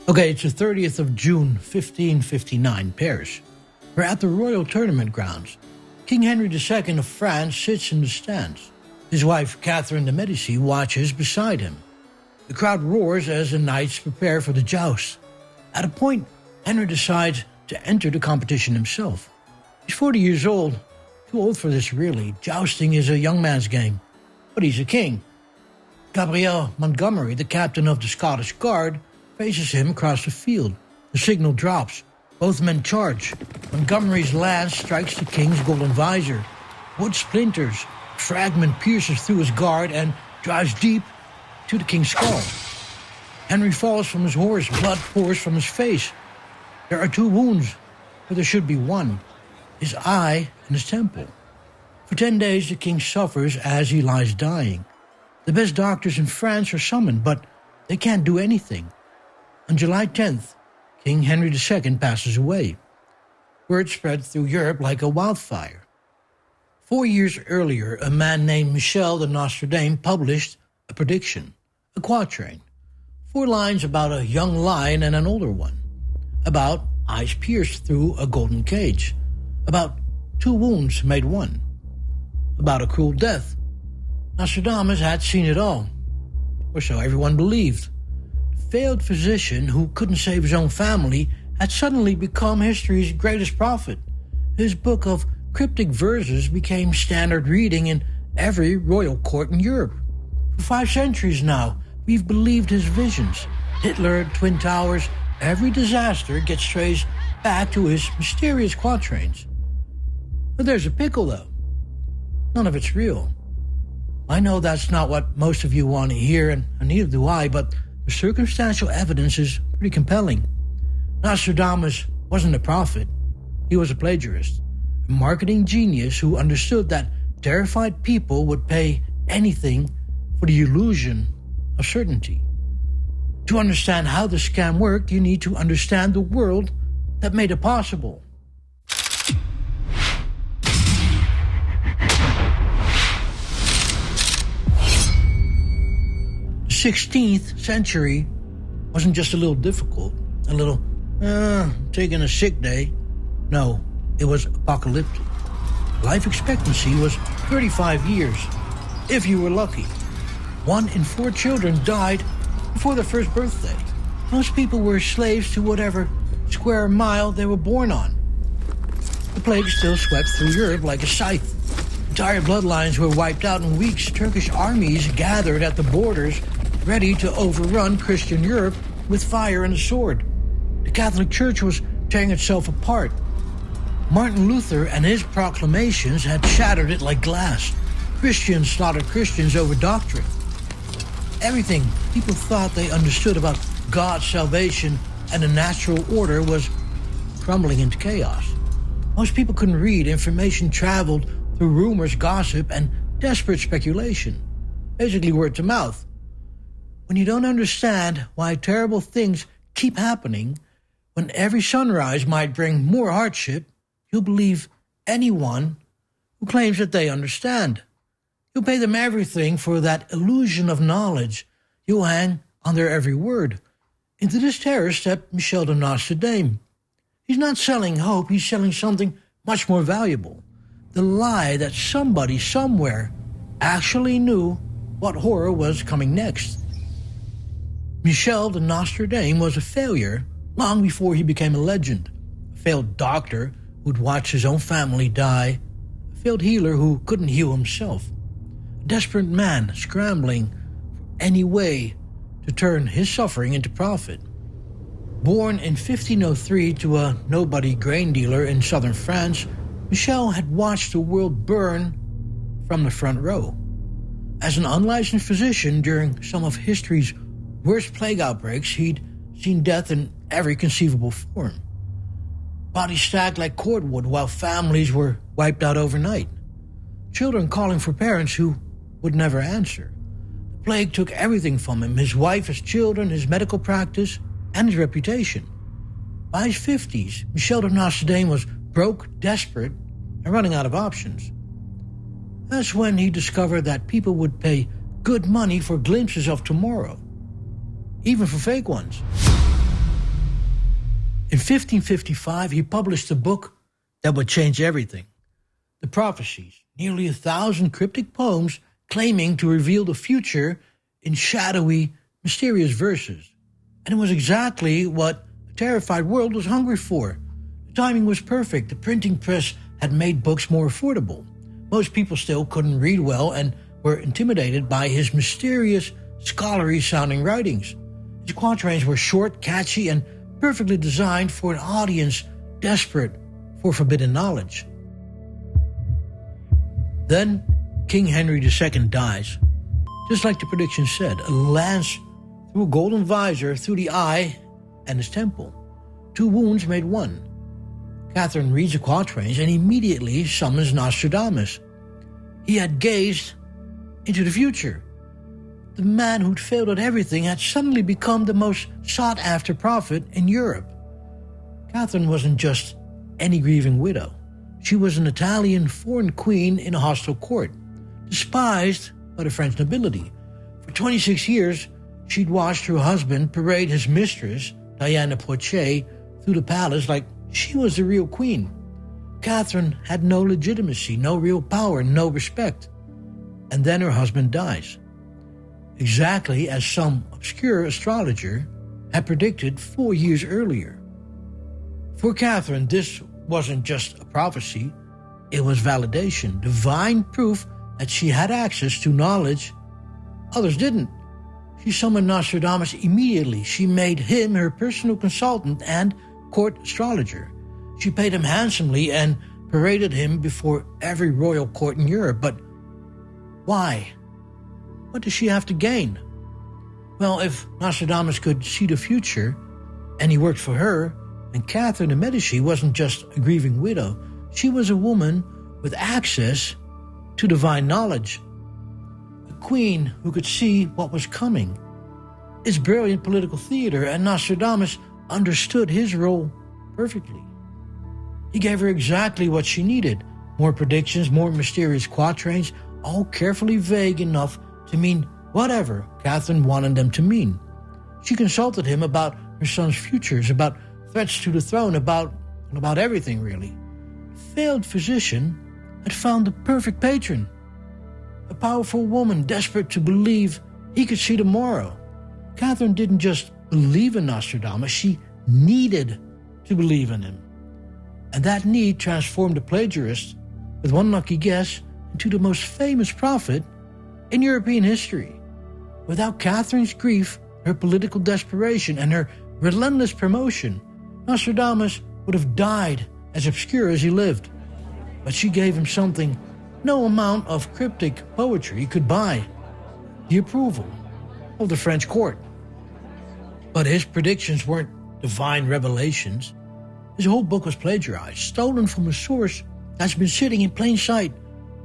Okay, it's the 30th of June, 1559, Paris. We're at the royal tournament grounds. King Henry II of France sits in the stands. His wife, Quatrain de Medici, watches beside him. The crowd roars as the knights prepare for the joust. At a point, Henry decides to enter the competition himself. He's 40 years old. Too old for this, really. Jousting is a young man's game. But he's a king. Gabriel Montgomery, the captain of the Scottish Guard, faces him across the field. The signal drops. Both men charge. Montgomery's lance strikes the king's golden visor. Wood splinters. A fragment pierces through his guard and drives deep to the king's skull. Henry falls from his horse. Blood pours from his face. There are 2 wounds, but there should be one. His eye and his temple. For 10 days the king suffers as he lies dying. The best doctors in France are summoned, but they can't do anything. On July 10th, King Henry II passes away. Word spread through Europe like a wildfire. 4 years earlier, a man named Michel de Nostredame published a prediction, a quatrain. 4 lines about a young lion and an older one. About eyes pierced through a golden cage. About 2 wounds made one. About a cruel death. Nostradamus had seen it all. Or so everyone believed. Failed physician who couldn't save his own family had suddenly become history's greatest prophet. His book of cryptic verses became standard reading in every royal court in Europe. For 5 centuries now, we've believed his visions. Hitler, Twin Towers, every disaster gets traced back to his mysterious quatrains. But there's a pickle, though. None of it's real. I know that's not what most of you want to hear, and neither do I, but the circumstantial evidence is pretty compelling. Nostradamus wasn't a prophet. He was a plagiarist, a marketing genius who understood that terrified people would pay anything for the illusion of certainty. To understand how the scam worked, you need to understand the world that made it possible. The 16th century wasn't just a little difficult, a little, taking a sick day. No, it was apocalyptic. Life expectancy was 35 years, if you were lucky. 1 in 4 children died before their first birthday. Most people were slaves to whatever square mile they were born on. The plague still swept through Europe like a scythe. Entire bloodlines were wiped out in weeks. Turkish armies gathered at the borders, ready to overrun Christian Europe with fire and a sword. The Catholic Church was tearing itself apart. Martin Luther and his proclamations had shattered it like glass. Christians slaughtered Christians over doctrine. Everything people thought they understood about God's salvation and the natural order was crumbling into chaos. Most people couldn't read. Information traveled through rumors, gossip, and desperate speculation. Basically word to mouth. When you don't understand why terrible things keep happening, when every sunrise might bring more hardship, you'll believe anyone who claims that they understand. You'll pay them everything for that illusion of knowledge. You'll hang on their every word. Into this terror stepped Michel de Nostredame. He's not selling hope, he's selling something much more valuable. The lie that somebody somewhere actually knew what horror was coming next. Michel de Nostredame was a failure long before he became a legend. A failed doctor who'd watched his own family die. A failed healer who couldn't heal himself. A desperate man scrambling for any way to turn his suffering into profit. Born in 1503 to a nobody grain dealer in southern France, Michel had watched the world burn from the front row. As an unlicensed physician during some of history's worst plague outbreaks, he'd seen death in every conceivable form. Bodies stacked like cordwood while families were wiped out overnight. Children calling for parents who would never answer. The plague took everything from him, his wife, his children, his medical practice, and his reputation. By his 50s, Michel de Nostredame was broke, desperate, and running out of options. That's when he discovered that people would pay good money for glimpses of tomorrow, even for fake ones. In 1555, he published a book that would change everything. The Prophecies, nearly 1,000 cryptic poems claiming to reveal the future in shadowy, mysterious verses. And it was exactly what a terrified world was hungry for. The timing was perfect. The printing press had made books more affordable. Most people still couldn't read well and were intimidated by his mysterious, scholarly-sounding writings. His quatrains were short, catchy, and perfectly designed for an audience desperate for forbidden knowledge. Then, King Henry II dies. Just like the prediction said, a lance through a golden visor through the eye and his temple. 2 wounds made 1. Quatrain reads the quatrains and immediately summons Nostradamus. He had gazed into the future. The man who'd failed at everything had suddenly become the most sought-after prophet in Europe. Quatrain wasn't just any grieving widow. She was an Italian foreign queen in a hostile court, despised by the French nobility. For 26 years, she'd watched her husband parade his mistress, Diana Poitiers, through the palace like she was the real queen. Quatrain had no legitimacy, no real power, no respect. And then her husband dies. Exactly as some obscure astrologer had predicted 4 years earlier. For Quatrain, this wasn't just a prophecy, it was validation, divine proof that she had access to knowledge others didn't. She summoned Nostradamus immediately. She made him her personal consultant and court astrologer. She paid him handsomely and paraded him before every royal court in Europe. But why? What does she have to gain? Well, if Nostradamus could see the future, and he worked for her, and Catherine de Medici wasn't just a grieving widow, she was a woman with access to divine knowledge. A queen who could see what was coming. It's brilliant political theater, and Nostradamus understood his role perfectly. He gave her exactly what she needed. More predictions, more mysterious quatrains, all carefully vague enough to mean whatever Catherine wanted them to mean. She consulted him about her son's futures, about threats to the throne, about everything really. The failed physician had found the perfect patron. A powerful woman desperate to believe he could see tomorrow. Catherine didn't just believe in Nostradamus, she needed to believe in him. And that need transformed the plagiarist, with one lucky guess, into the most famous prophet in European history. Without Catherine's grief, her political desperation, and her relentless promotion, Nostradamus would have died as obscure as he lived. But she gave him something no amount of cryptic poetry could buy: the approval of the French court. But his predictions weren't divine revelations. His whole book was plagiarized, stolen from a source that's been sitting in plain sight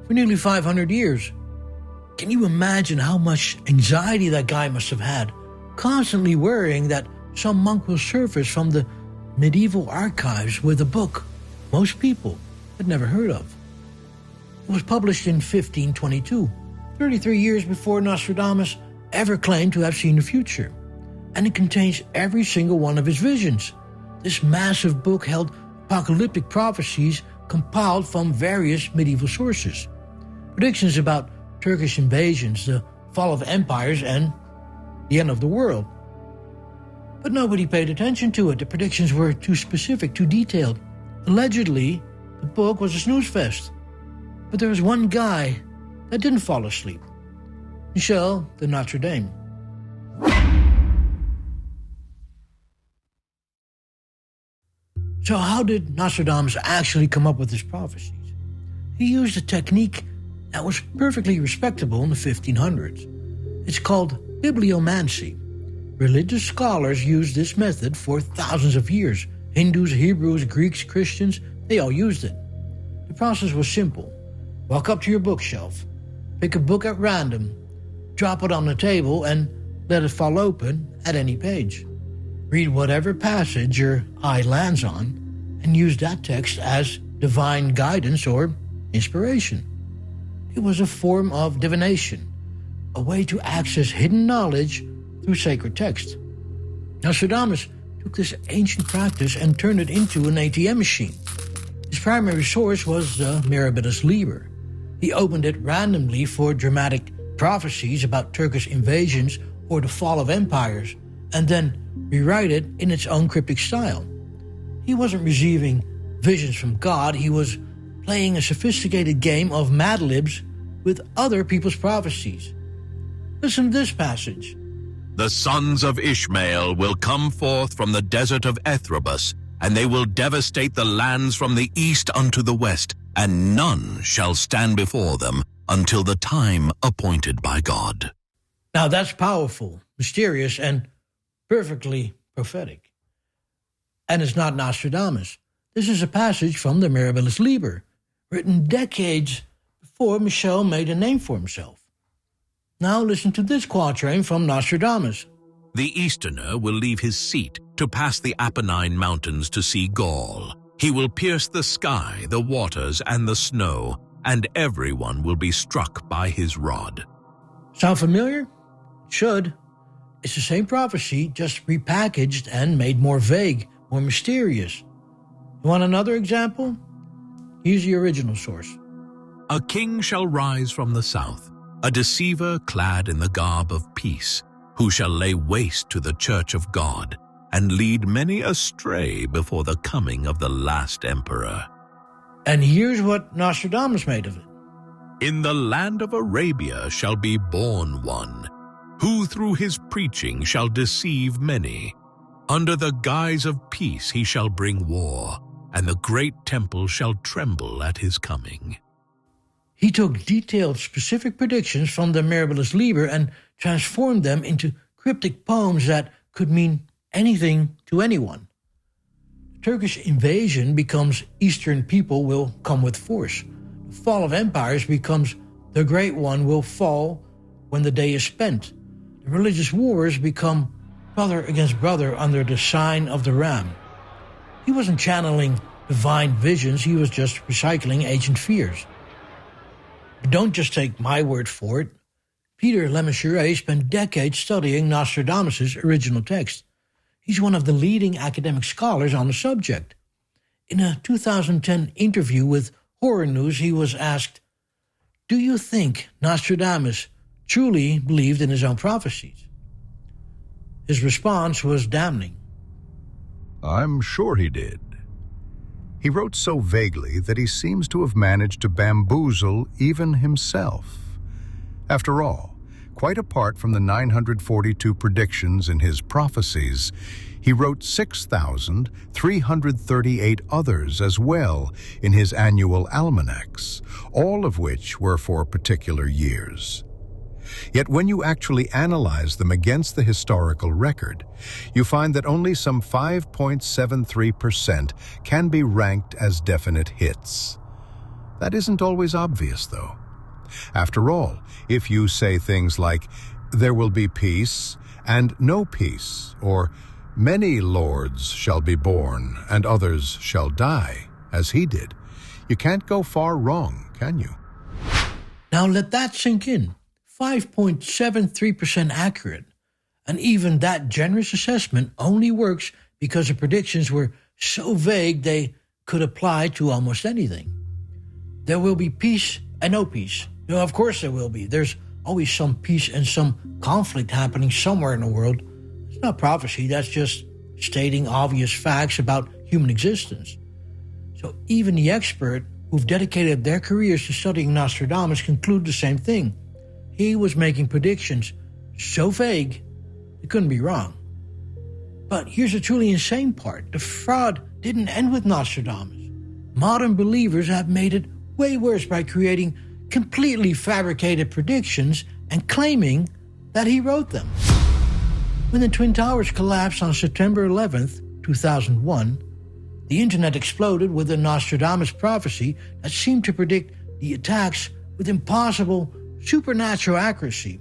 for nearly 500 years. Can you imagine how much anxiety that guy must have had, constantly worrying that some monk will surface from the medieval archives with a book most people had never heard of? It was published in 1522, 33 years before Nostradamus ever claimed to have seen the future, and it contains every single one of his visions. This massive book held apocalyptic prophecies compiled from various medieval sources. Predictions about Turkish invasions, the fall of empires, and the end of the world. But nobody paid attention to it. The predictions were too specific, too detailed. Allegedly, the book was a snooze fest. But there was one guy that didn't fall asleep. Michel de Nostredame. So how did Nostradamus actually come up with his prophecies? He used a technique that was perfectly respectable in the 1500s. It's called bibliomancy. Religious scholars used this method for thousands of years. Hindus, Hebrews, Greeks, Christians, they all used it. The process was simple. Walk up to your bookshelf, pick a book at random, drop it on the table, and let it fall open at any page. Read whatever passage your eye lands on, and use that text as divine guidance or inspiration. It was a form of divination, a way to access hidden knowledge through sacred text. Nostradamus took this ancient practice and turned it into an ATM machine. His primary source was the Mirabilis Liber. He opened it randomly for dramatic prophecies about Turkish invasions or the fall of empires, and then rewrite it in its own cryptic style. He wasn't receiving visions from God, he was playing a sophisticated game of Mad Libs with other people's prophecies. Listen to this passage. The sons of Ishmael will come forth from the desert of Ethrobus, and they will devastate the lands from the east unto the west, and none shall stand before them until the time appointed by God. Now that's powerful, mysterious, and perfectly prophetic. And it's not Nostradamus. This is a passage from the Mirabilis Liber, written decades before Michel made a name for himself. Now listen to this quatrain from Nostradamus. The Easterner will leave his seat to pass the Apennine Mountains to see Gaul. He will pierce the sky, the waters, and the snow, and everyone will be struck by his rod. Sound familiar? It should. It's the same prophecy, just repackaged and made more vague, more mysterious. You want another example? Here's the original source. A king shall rise from the south, a deceiver clad in the garb of peace, who shall lay waste to the church of God, and lead many astray before the coming of the last emperor. And here's what Nostradamus made of it. In the land of Arabia shall be born one, who through his preaching shall deceive many. Under the guise of peace he shall bring war, and the great temple shall tremble at his coming. He took detailed, specific predictions from the Mirabilis Liber and transformed them into cryptic poems that could mean anything to anyone. The Turkish invasion becomes Eastern people will come with force. The fall of empires becomes the great one will fall when the day is spent. The religious wars become brother against brother under the sign of the ram. He wasn't channeling divine visions, he was just recycling ancient fears. But don't just take my word for it. Peter Lemaitre spent decades studying Nostradamus' original text. He's one of the leading academic scholars on the subject. In a 2010 interview with Horror News, he was asked, "Do you think Nostradamus truly believed in his own prophecies?" His response was damning. I'm sure he did. He wrote so vaguely that he seems to have managed to bamboozle even himself. After all, quite apart from the 942 predictions in his prophecies, he wrote 6,338 others as well in his annual almanacs, all of which were for particular years. Yet when you actually analyze them against the historical record, you find that only some 5.73% can be ranked as definite hits. That isn't always obvious, though. After all, if you say things like, "There will be peace and no peace," or "Many lords shall be born and others shall die," as he did, you can't go far wrong, can you? Now let that sink in. 5.73% accurate. And even that generous assessment only works because the predictions were so vague they could apply to almost anything. There will be peace and no peace. You know, of course there will be. There's always some peace and some conflict happening somewhere in the world. It's not prophecy, that's just stating obvious facts about human existence. So even the expert who've dedicated their careers to studying Nostradamus conclude the same thing. He was making predictions so vague, it couldn't be wrong. But here's the truly insane part. The fraud didn't end with Nostradamus. Modern believers have made it way worse by creating completely fabricated predictions and claiming that he wrote them. When the Twin Towers collapsed on September 11th, 2001, the internet exploded with a Nostradamus prophecy that seemed to predict the attacks with impossible supernatural accuracy.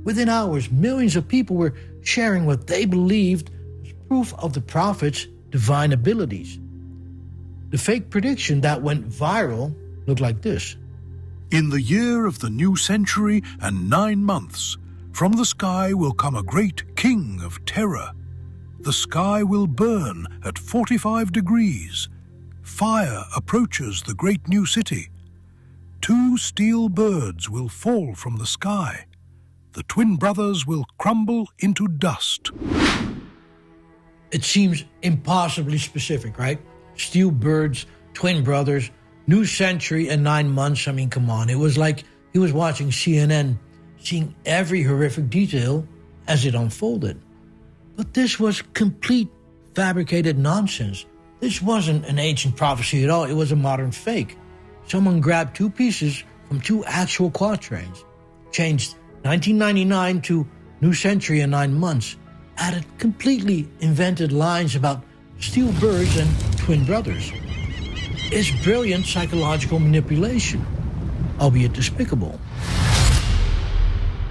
Within hours, millions of people were sharing what they believed was proof of the prophet's divine abilities. The fake prediction that went viral looked like this. In the year of the new century and 9 months, from the sky will come a great king of terror. the sky will burn at 45 degrees. Fire approaches the great new city. 2 steel birds will fall from the sky. The twin brothers will crumble into dust. It seems impossibly specific, right? Steel birds, twin brothers, new century and 9 months. I mean, come on. It was like he was watching CNN, seeing every horrific detail as it unfolded. But this was complete fabricated nonsense. This wasn't an ancient prophecy at all. It was a modern fake. Someone grabbed 2 pieces from 2 actual quatrains, changed 1999 to New Century in 9 months, added completely invented lines about steel birds and twin brothers. It's brilliant psychological manipulation, albeit despicable.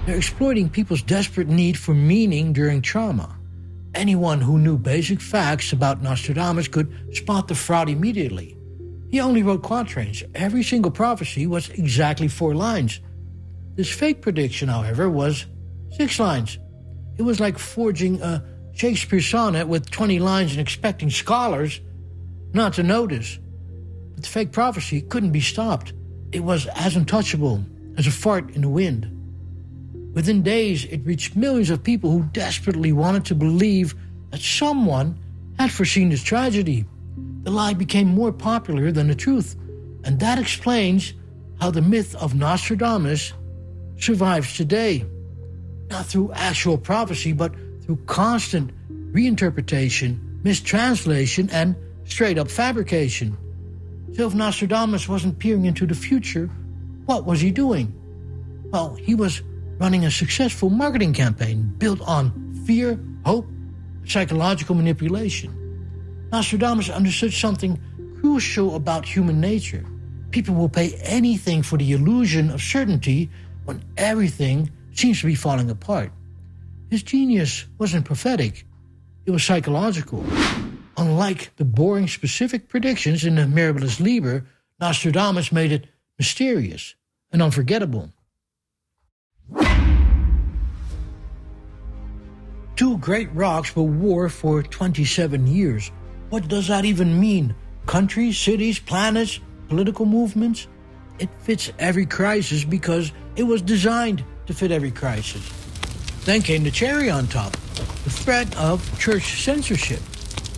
They're exploiting people's desperate need for meaning during trauma. Anyone who knew basic facts about Nostradamus could spot the fraud immediately. He only wrote quatrains. Every single prophecy was exactly 4 lines. This fake prediction, however, was 6 lines. It was like forging a Shakespeare sonnet with 20 lines and expecting scholars not to notice. But the fake prophecy couldn't be stopped. It was as untouchable as a fart in the wind. Within days, it reached millions of people who desperately wanted to believe that someone had foreseen this tragedy. The lie became more popular than the truth, and that explains how the myth of Nostradamus survives today. Not through actual prophecy, but through constant reinterpretation, mistranslation, and straight-up fabrication. So if Nostradamus wasn't peering into the future, what was he doing? Well, he was running a successful marketing campaign built on fear, hope, and psychological manipulation. Nostradamus understood something crucial about human nature. People will pay anything for the illusion of certainty when everything seems to be falling apart. His genius wasn't prophetic, it was psychological. Unlike the boring specific predictions in the Mirabilis Liber, Nostradamus made it mysterious and unforgettable. 2 great rocks will war for 27 years. What does that even mean? Countries, cities, planets, political movements? It fits every crisis because it was designed to fit every crisis. Then came the cherry on top. The threat of church censorship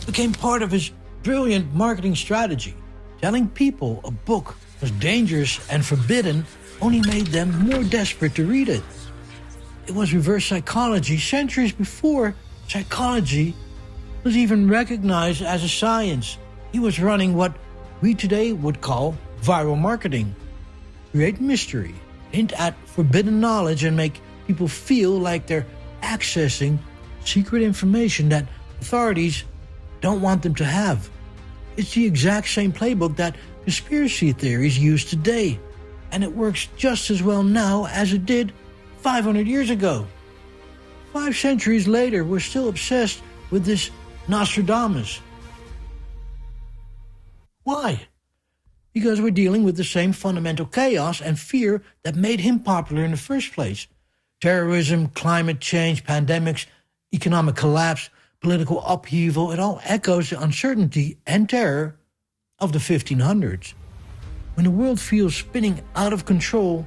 became part of his brilliant marketing strategy. Telling people a book was dangerous and forbidden only made them more desperate to read it. It was reverse psychology centuries before psychology was even recognized as a science. He was running what we today would call viral marketing. Create mystery, hint at forbidden knowledge, and make people feel like they're accessing secret information that authorities don't want them to have. It's the exact same playbook that conspiracy theories use today, and it works just as well now as it did 500 years ago. 5 centuries later, we're still obsessed with this Nostradamus. Why? Because we're dealing with the same fundamental chaos and fear that made him popular in the first place. Terrorism, climate change, pandemics, economic collapse, political upheaval, it all echoes the uncertainty and terror of the 1500s. When the world feels spinning out of control,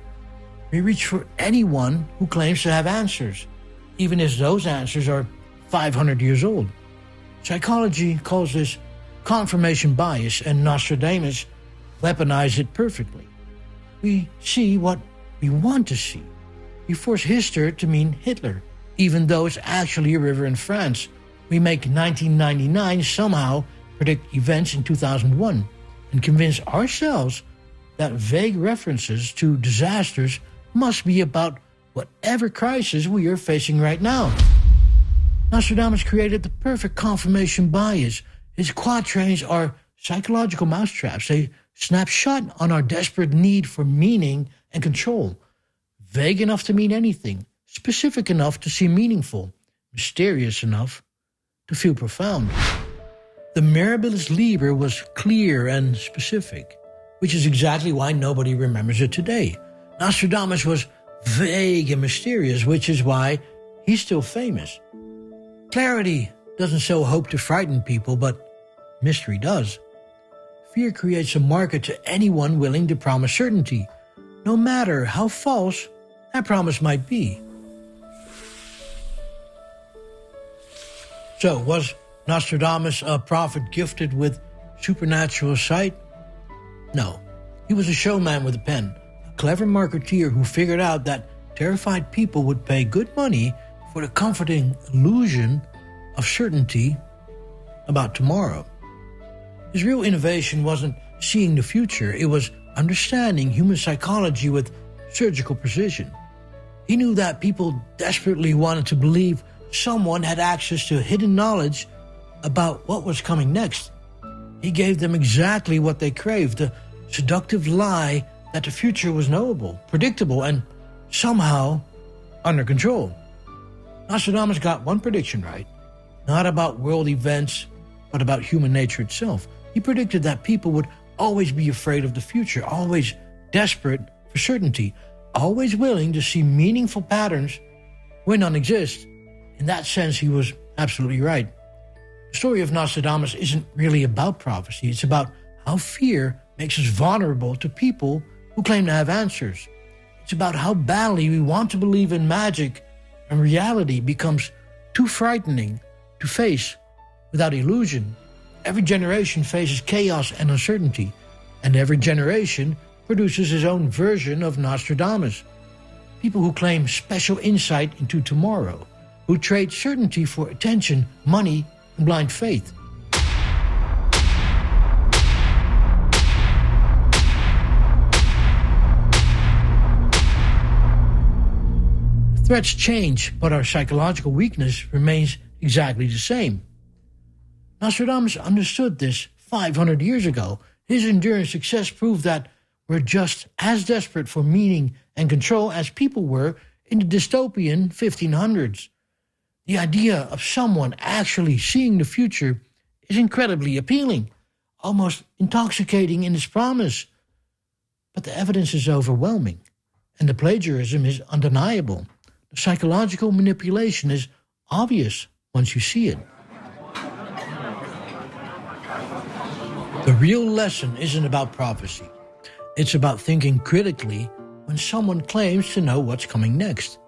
we reach for anyone who claims to have answers, even if those answers are 500 years old. Psychology calls this confirmation bias, and Nostradamus weaponized it perfectly. We see what we want to see. We force history to mean Hitler, even though it's actually a river in France. We make 1999 somehow predict events in 2001 and convince ourselves that vague references to disasters must be about whatever crisis we are facing right now. Nostradamus created the perfect confirmation bias. His quatrains are psychological mousetraps. They snap shut on our desperate need for meaning and control. Vague enough to mean anything, specific enough to seem meaningful, mysterious enough to feel profound. The Mirabilis Liber was clear and specific, which is exactly why nobody remembers it today. Nostradamus was vague and mysterious, which is why he's still famous. Clarity doesn't sow hope to frighten people, but mystery does. Fear creates a market to anyone willing to promise certainty, no matter how false that promise might be. So, was Nostradamus a prophet gifted with supernatural sight? No. He was a showman with a pen, a clever marketeer who figured out that terrified people would pay good money for the comforting illusion of certainty about tomorrow. His real innovation wasn't seeing the future, it was understanding human psychology with surgical precision. He knew that people desperately wanted to believe someone had access to hidden knowledge about what was coming next. He gave them exactly what they craved, the seductive lie that the future was knowable, predictable, and somehow under control. Nostradamus got one prediction right, not about world events, but about human nature itself. He predicted that people would always be afraid of the future, always desperate for certainty, always willing to see meaningful patterns where none exist. In that sense, he was absolutely right. The story of Nostradamus isn't really about prophecy. It's about how fear makes us vulnerable to people who claim to have answers. It's about how badly we want to believe in magic and reality becomes too frightening to face without illusion. Every generation faces chaos and uncertainty, and every generation produces its own version of Nostradamus. People who claim special insight into tomorrow, who trade certainty for attention, money, and blind faith. Threats change, but our psychological weakness remains exactly the same. Nostradamus understood this 500 years ago. His enduring success proved that we're just as desperate for meaning and control as people were in the dystopian 1500s. The idea of someone actually seeing the future is incredibly appealing, almost intoxicating in its promise. But the evidence is overwhelming, and the plagiarism is undeniable. The psychological manipulation is obvious once you see it. The real lesson isn't about prophecy. It's about thinking critically when someone claims to know what's coming next.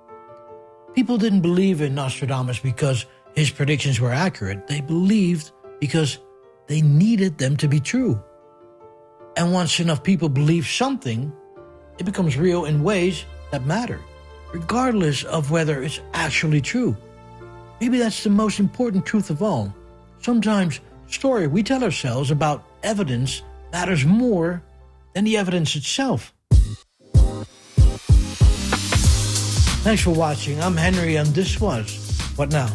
People didn't believe in Nostradamus because his predictions were accurate. They believed because they needed them to be true. And once enough people believe something, it becomes real in ways that matter, regardless of whether it's actually true. Maybe that's the most important truth of all. Sometimes the story we tell ourselves about evidence matters more than the evidence itself. Thanks for watching. I'm Henry, and this was What Now?